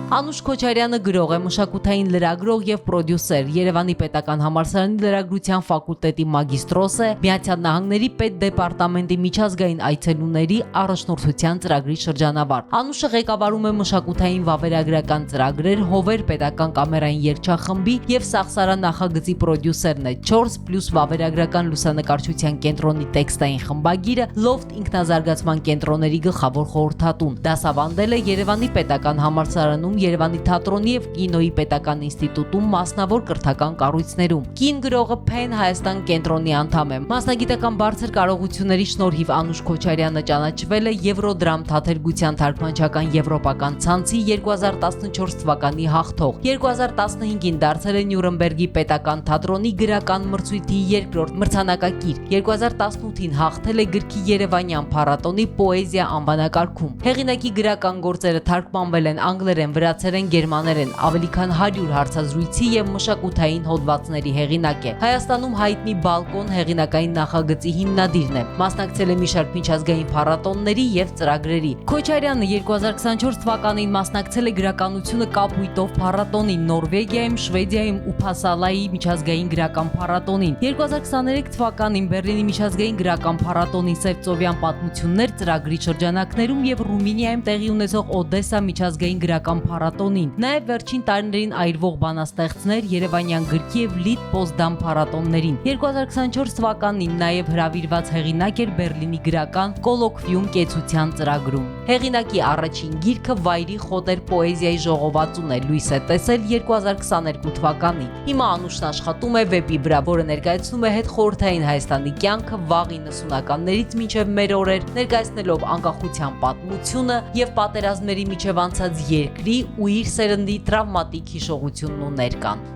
Անուշ Քոչարյանը գրող է, մշակութային լրագրող եւ պրոդյուսեր, Երևանի պետական համալսարանի լրագրության ֆակուլտետի մագիստրոս է, Միացյալ Նահանգների պետդեպարտամենտի միջազգային այցելուների առաջնորդության ծրագրի շրջանավար։ Անուշը ղեկավարում է մշակութային վավերագրական ծրագրեր, Հովեր պետական կամերային երգչախմբի եւ Սաղսարան նախագծի պրոդյուսերն է, 4+ վավերագրական լուսանկարչության կենտրոնի տեքստային խմբագիրը, Loft ինքնազարգացման կենտրոնների գլխավոր խորհրդատուն։ Դասավանդել է Երևանի պետական համալսարանում, Երևանի թատրոնի եւ կինոյի պետական ինստիտուտում, մասնավոր կրթական կառույցներում։ Կին գրողը Փեն Հայաստան կենտրոնի անդամ է։ Մասնագիտական բարձր կարողությունների շնորհիվ Անուշ Քոչարյանը ճանաչվել է Եվրոդրամ թատերգության թարգմանչական եվրոպական ցանցի 2014 թվականի հաղթող։ 2015-ին դարձել է Նյուրնբերգի պետական թատրոնի գրական մրցույթի երկրորդ մրցանակակիր։ 2018-ին հաղթել է գրքի Երևանյան փառատոնի պոեզիա անվանակարգում։ Հեղինակի գրական գործերը թարգմանվել են անգլերեն, վրացերեն, գերմաներեն, ավելի քան 100 հարցազրույցի եւ մշակութային հոդվածների հեղինակ է։ Հայաստանում հայտնի Բալկոն հեղինակային նախագծի հիմնադիրն է։ Մասնակցել է մի շարք միջազգային փառատոնների եւ ծրագրերի։ Քոչարյանը 2024 թվականին մասնակցել է գրականությունը կապույտով փառատոնին, Նորվեգիայում, Շվեդիայում Ուփասալայի միջազգային գրական փառատոնին։ 2023 թվականին Բերլինի միջազգային գրական փառատոնի Սևծովյան պատմություններ ծրագրի շրջանակներում եւ Ռումինիայում տեղի ունեցող Օդեսա միջազգային գրական փառատոնին։ Նաեւ վերջին տարիներին այրվող բանաստեղծներ Երևանյան գրքի եւ Լիդ Պոզդամ փառատոններին։ 2024 թվականին նաեւ հրավիրված հեղինակ էր Բերլինի գրական կոլոկվիում կեցության ծրագրում։ Հեղինակի առաջին գիրքը Վայրի խոտեր պոեզիայի ժողովածուն է, լույս է տեսել 2022 թվականին։ Հիմա Անուշն աշխատում է վեպի վրա, որը ներկայացնում է հետխորհրդային Հայաստանի կյանքը վաղ 90-ականներից մինչև մեր օրեր, ներկայացնելով անկախության պատմությունը եւ պատերազմների միջև անցած երկրի ու իր սերնդի տրավմատիկ հիշողությունն ու ներկան։